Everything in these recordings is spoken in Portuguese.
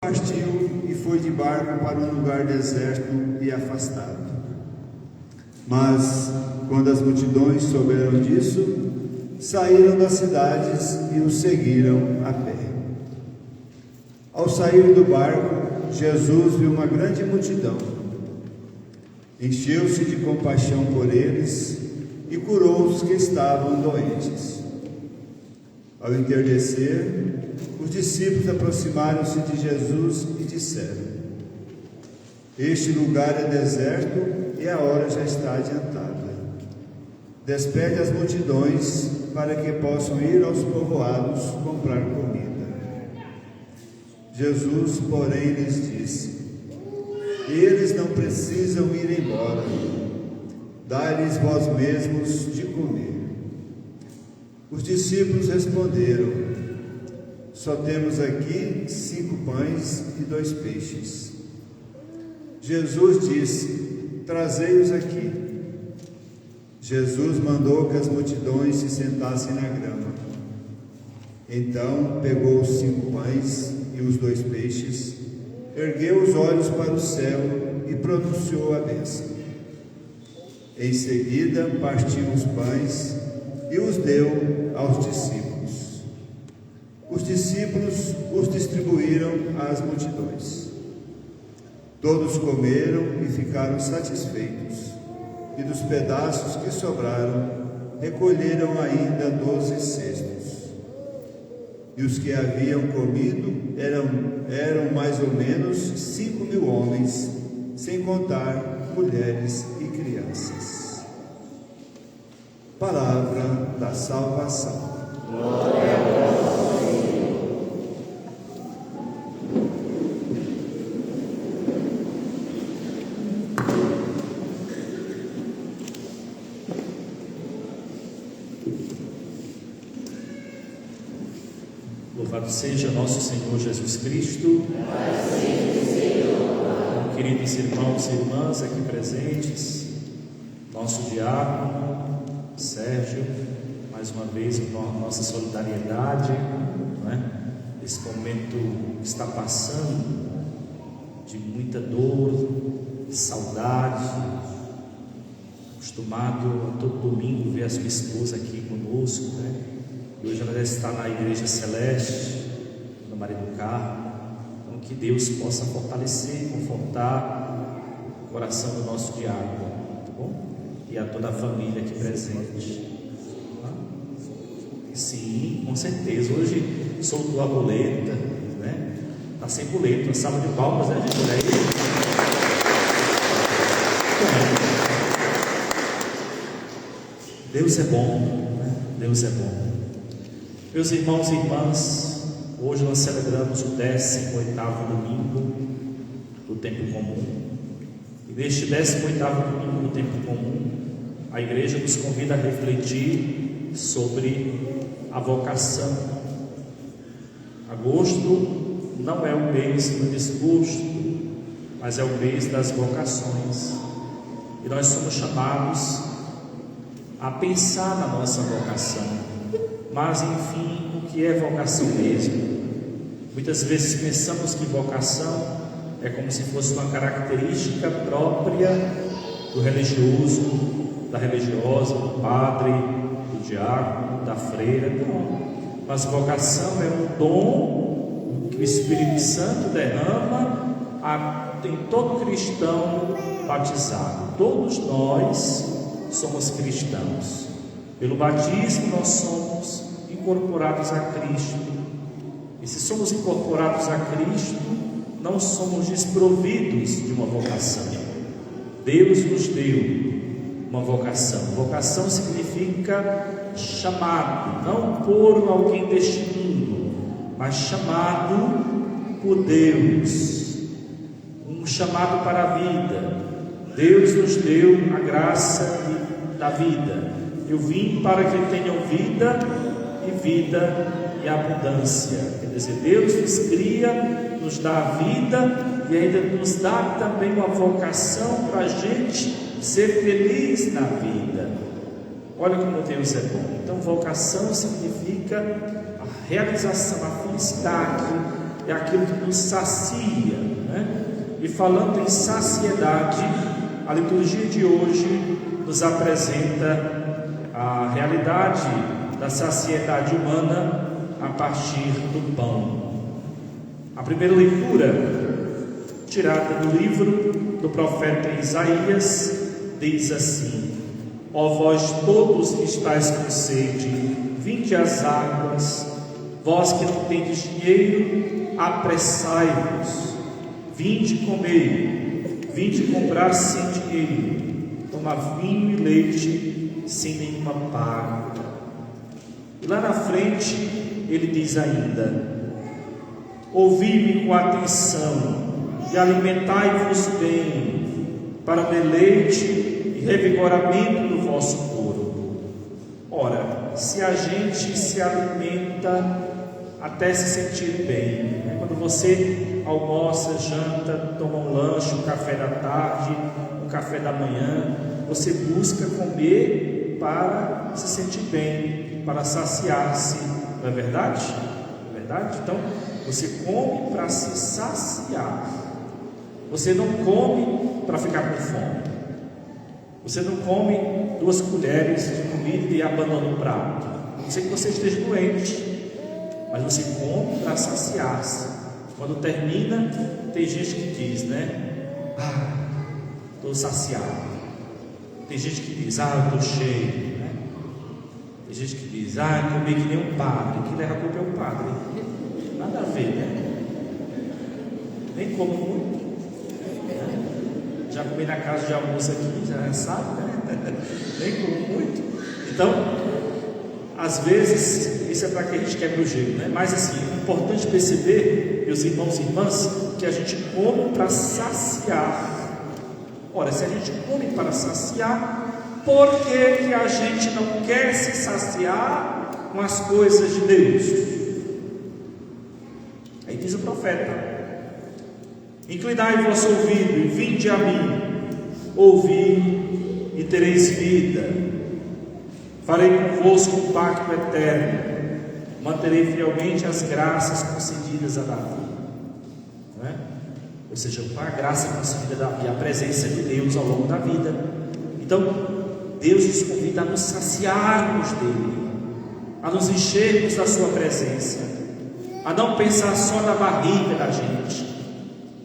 Partiu e foi de barco para um lugar deserto e afastado. Mas, quando as multidões souberam disso, saíram das cidades e o seguiram a pé. Ao sair do barco, Jesus viu uma grande multidão. Encheu-se de compaixão por eles e curou os que estavam doentes. Ao entardecer, os discípulos aproximaram-se de Jesus e disseram: Este lugar é deserto e a hora já está adiantada. Despede as multidões para que possam ir aos povoados comprar comida. Jesus, porém, lhes disse: Eles não precisam ir embora. Dai-lhes vós mesmos de comer. Os discípulos responderam: Só temos aqui 5 pães e 2 peixes. Jesus disse: Trazei-os aqui. Jesus mandou que as multidões se sentassem na grama. Então pegou os 5 pães e os 2 peixes, ergueu os olhos para o céu e pronunciou a bênção. Em seguida partiu os pães e os deu aos discípulos. Os discípulos os distribuíram às multidões. Todos comeram e ficaram satisfeitos, e dos pedaços que sobraram, recolheram ainda 12 cestos. E os que haviam comido eram mais ou menos 5.000 homens, sem contar mulheres e crianças. Palavra da salvação. Glória a Deus. Louvado seja nosso Senhor Jesus Cristo. Queridos irmãos e irmãs aqui presentes, nosso diácono Sérgio, mais uma vez nossa solidariedade, não é? Esse momento que está passando de muita dor, de saudade, acostumado a todo domingo ver a sua esposa aqui conosco, né? E hoje ela deve estar na Igreja Celeste, na Maria do Carmo. Então, que Deus possa fortalecer, confortar o coração do nosso diácono, tá bom? E a toda a família aqui presente. Tá? Sim, com certeza. Hoje soltou a boleta, né? Está sem boleto, uma salva de palmas, né, gente? Deus é bom, né? Deus é bom. Meus irmãos e irmãs, hoje nós celebramos o 18º domingo do tempo comum. E neste 18º domingo do tempo comum, a igreja nos convida a refletir sobre a vocação. Agosto não é o mês do desgosto, mas é o mês das vocações. E nós somos chamados a pensar na nossa vocação. Mas, enfim, o que é vocação mesmo? Muitas vezes pensamos que vocação é como se fosse uma característica própria do religioso, da religiosa, do padre, do diácono, da freira. Não. Mas vocação é um dom que o Espírito Santo derrama em todo cristão batizado. Todos nós somos cristãos. Pelo batismo nós somos incorporados a Cristo. E se somos incorporados a Cristo, não somos desprovidos de uma vocação. Deus nos deu uma vocação. Vocação significa chamado, não por alguém deste mundo, mas chamado por Deus. Um chamado para a vida. Deus nos deu a graça da vida. Eu vim para que tenham vida e vida e abundância. Quer dizer, Deus nos cria, nos dá a vida e ainda nos dá também uma vocação para a gente ser feliz na vida. Olha como Deus é bom. Então, vocação significa a realização, a felicidade, é aquilo que nos sacia, né? E falando em saciedade, a liturgia de hoje nos apresenta a realidade da saciedade humana a partir do pão. A primeira leitura, tirada do livro do profeta Isaías, diz assim: ó vós todos que estáis com sede, vinde às águas, vós que não tendes dinheiro, apressai-vos, vinde comer, vinde comprar sem dinheiro, tomar vinho e leite sem nenhuma paga. E lá na frente ele diz ainda: ouvi-me com atenção e alimentai-vos bem, para o deleite e revigoramento do vosso corpo. Ora, se a gente se alimenta até se sentir bem, né? Quando você almoça, janta, toma um lanche, um café da tarde, um café da manhã, você busca comer para se sentir bem, para saciar-se, não é verdade? Não é verdade? Então, você come para se saciar. Você não come para ficar com fome. Você não come 2 colheres de comida e abandona o prato. Não sei que você esteja doente, mas você come para saciar-se. Quando termina, tem gente que diz, né? Estou saciado. Tem gente que diz, estou cheio, né? Tem gente que diz, comi que nem um padre. Quem leva a culpa é o padre. Nada a ver, né? Nem como muito. Já comi na casa de almoço aqui, já sabe, né? Nem como muito. Então, às vezes, isso é para que a gente quebre o gelo, né? Mas assim, é importante perceber, meus irmãos e irmãs, que a gente come para saciar. Ora, se a gente come para saciar, por que que a gente não quer se saciar com as coisas de Deus? Aí diz o profeta: inclinai o vosso ouvido e vinde a mim, ouvi e tereis vida. Farei convosco um pacto eterno, manterei fielmente as graças concedidas a Davi, não é? Ou seja, a graça concedida a Davi, a presença de Deus ao longo da vida. Então, Deus nos convida a nos saciarmos dele, a nos enchermos da sua presença, a não pensar só na barriga da gente,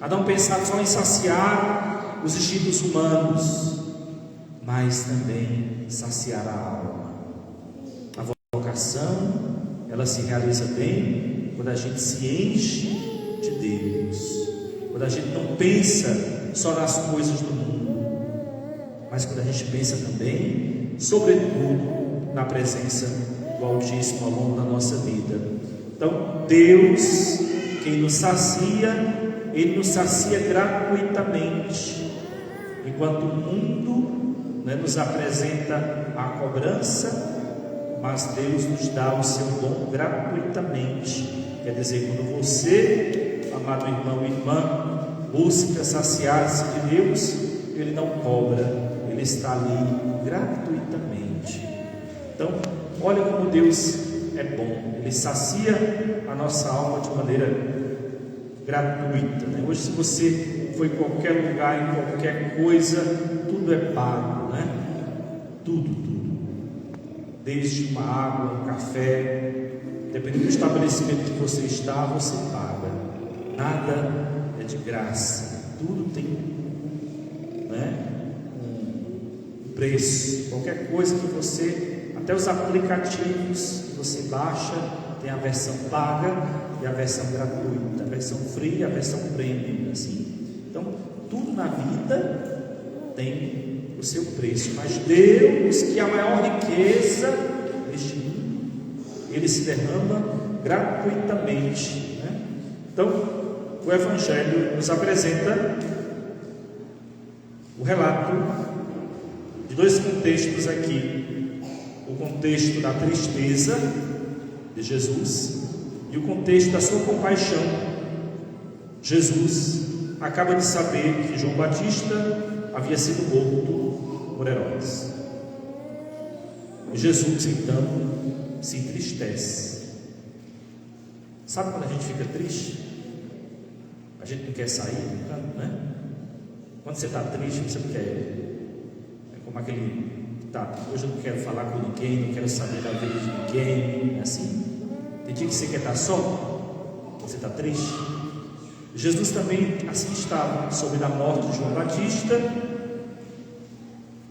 a não pensar só em saciar os instintos humanos, mas também saciar a alma. A vocação, ela se realiza bem quando a gente se enche de Deus, quando a gente não pensa só nas coisas do mundo, mas quando a gente pensa também, sobretudo, na presença do Altíssimo ao longo da nossa vida. Então, Deus, quem nos sacia, Ele nos sacia gratuitamente, enquanto o mundo, né, nos apresenta a cobrança, mas Deus nos dá o seu dom gratuitamente. Quer dizer, quando você, amado irmão e irmã, busca saciar-se de Deus, Ele não cobra, Ele está ali gratuitamente. Então, olha como Deus é bom, Ele sacia a nossa alma de maneira gratuita, né? Hoje, se você for em qualquer lugar, em qualquer coisa, tudo é pago, né? Tudo. Desde uma água, um café, dependendo do estabelecimento que você está, você paga. Nada é de graça, tudo tem, né, um preço. Qualquer coisa que você, até os aplicativos que você baixa, tem a versão paga e a versão gratuita, a versão free e a versão premium, assim. Então, tudo na vida tem o seu preço, mas Deus, que é a maior riqueza deste mundo, Ele se derrama gratuitamente, né? Então, o Evangelho nos apresenta o relato de 2 contextos aqui: o contexto da tristeza de Jesus e o contexto da sua compaixão. Jesus acaba de saber que João Batista havia sido morto por Herodes. E Jesus então se entristece. Sabe quando a gente fica triste? A gente não quer sair, né? Quando você está triste, você não quer. É como aquele hoje eu não quero falar com ninguém, não quero saber da vida de ninguém. É assim. Tem dia que você quer estar só, você está triste. Jesus também assim estava, soube da morte de João Batista,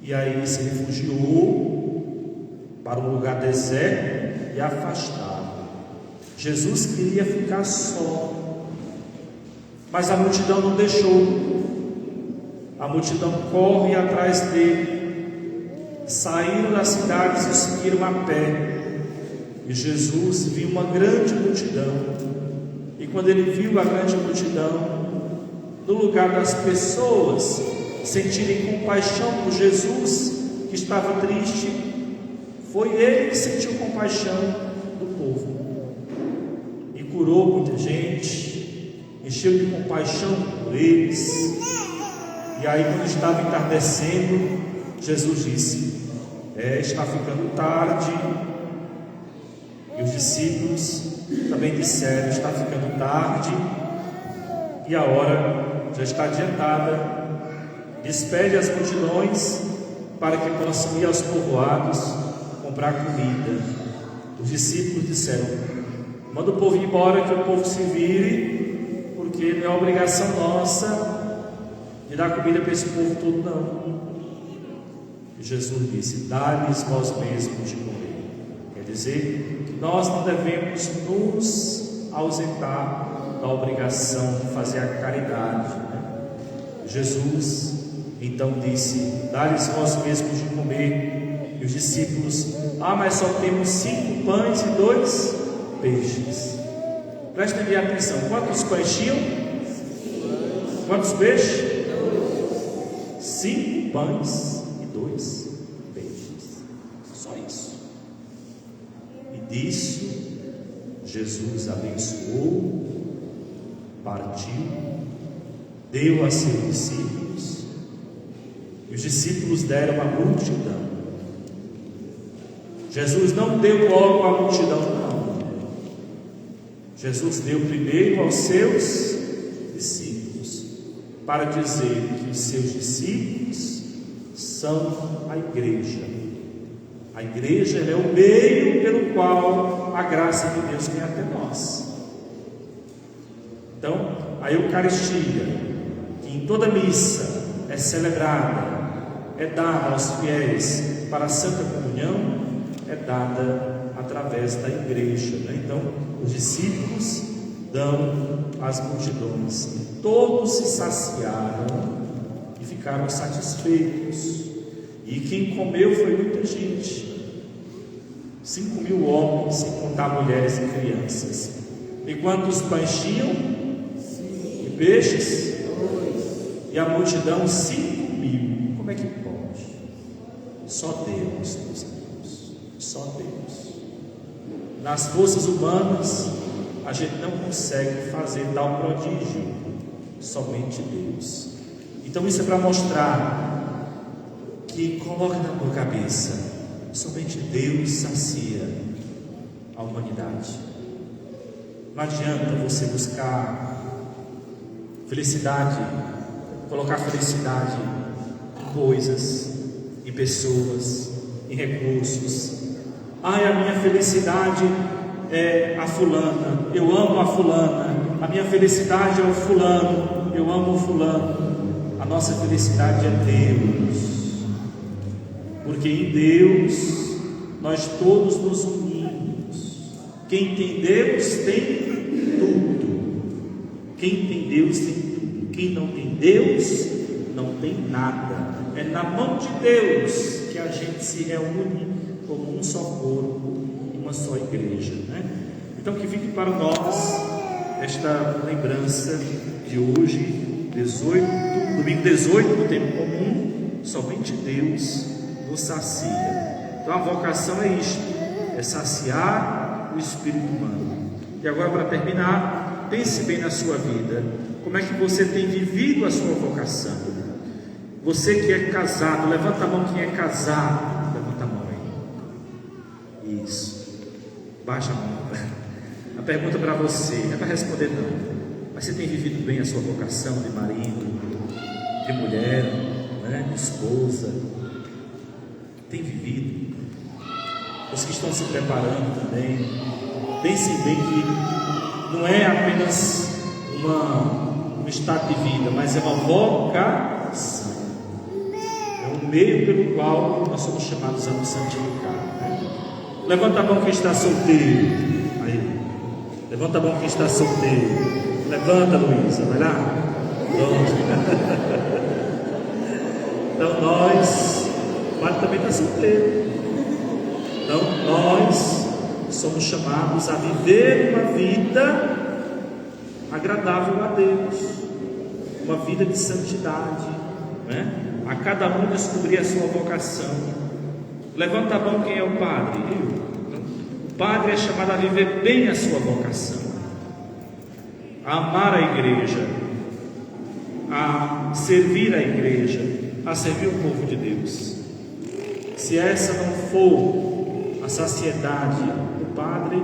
e aí se refugiou para um lugar deserto e afastado. Jesus queria ficar só, mas a multidão não deixou. A multidão corre atrás dele, saíram das cidades e seguiram a pé. E Jesus viu uma grande multidão, e quando ele viu a grande multidão, no lugar das pessoas sentirem compaixão por Jesus, que estava triste, foi ele que sentiu compaixão do povo, e curou muita gente, encheu de compaixão por eles. E aí, quando estava entardecendo, Jesus disse: está ficando tarde. E os discípulos também disseram: está ficando tarde e a hora já está adiantada. Despede as multidões para que possam ir aos povoados comprar comida. Os discípulos disseram: manda o povo ir embora, que o povo se vire, porque não é obrigação nossa de dar comida para esse povo todo, não. E Jesus disse: dá-lhes vós mesmos de comer. Quer dizer que nós não devemos nos ausentar da obrigação de fazer a caridade, né? Jesus então disse: dá-lhes vós mesmos de comer. E os discípulos: mas só temos 5 pães e 2 peixes. Prestem bem atenção: quantos pães tinham? Quantos peixes? 5 pães e 2 peixes. Só isso. E disso Jesus abençoou, partiu, deu a seus discípulos, e os discípulos deram à multidão. Jesus não deu logo à multidão, não. Jesus deu primeiro aos seus discípulos, para dizer que os seus discípulos são a igreja. A igreja é o meio pelo qual a graça de Deus vem até nós. Então, a Eucaristia, que em toda missa é celebrada, é dada aos fiéis para a Santa Comunhão, é dada através da igreja, né? Então, os discípulos dão às multidões, e todos se saciaram e ficaram satisfeitos. E quem comeu foi muita gente, 5.000 homens, sem contar mulheres e crianças. E quantos pães tinham? E peixes? E a multidão 5.000. Como é que pode? Só Deus, meus irmãos, só Deus. Nas forças humanas a gente não consegue fazer tal prodígio, somente Deus. Então isso é para mostrar que, coloque na tua cabeça, somente Deus sacia a humanidade. Não adianta você buscar felicidade, colocar felicidade em coisas, em pessoas, em recursos. A minha felicidade é a fulana, eu amo a fulana. A minha felicidade é o fulano, eu amo o fulano. A nossa felicidade é Deus, porque em Deus nós todos nos unimos. Quem tem Deus tem tudo. Quem tem Deus tem tudo. Quem não tem Deus não tem nada. É na mão de Deus que a gente se reúne como um só corpo, uma só igreja, né? Então que fique para nós esta lembrança de hoje, domingo 18 do tempo comum. Somente Deus nos sacia. Então a vocação é isto, é saciar o espírito humano. E agora, para terminar, pense bem na sua vida. Como é que você tem vivido a sua vocação? Você que é casado, levanta a mão. Quem é casado, levanta a mão aí. Isso, baixa a mão. A pergunta para você, não é para responder não, mas Você tem vivido bem a sua vocação de marido, de mulher, né? De esposa? Tem vivido? Os que estão se preparando também, pensem bem que não é apenas um estado de vida, mas é uma vocação. É um meio pelo qual nós somos chamados a nos santificar, né? Levanta a mão quem está solteiro. Aí. Levanta a mão quem está solteiro. Levanta, Luísa, vai lá. Então nós, o Mário também está solteiro. Então nós somos chamados a viver uma vida agradável a Deus, uma vida de santidade, né? A cada um descobrir a sua vocação. Levanta a mão quem é o padre. O padre é chamado a viver bem a sua vocação, a amar a igreja, a servir a igreja, a servir o povo de Deus. Se essa não for a saciedade do padre,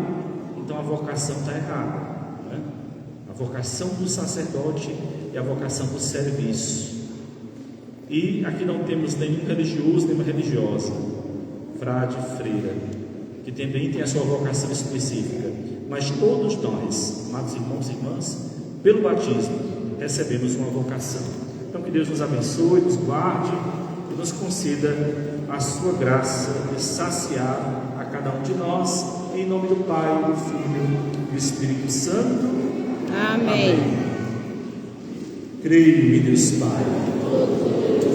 então a vocação está errada, né? A vocação do sacerdote é a vocação do serviço. E aqui não temos nenhum religioso, nenhuma religiosa, frade, freira, que também tem a sua vocação específica. Mas todos nós, amados irmãos e irmãs, pelo batismo, recebemos uma vocação. Então que Deus nos abençoe, nos guarde e nos conceda a sua graça de saciar a cada um de nós, em nome do Pai, do Filho e do Espírito Santo. Amém. Creio em Deus Pai,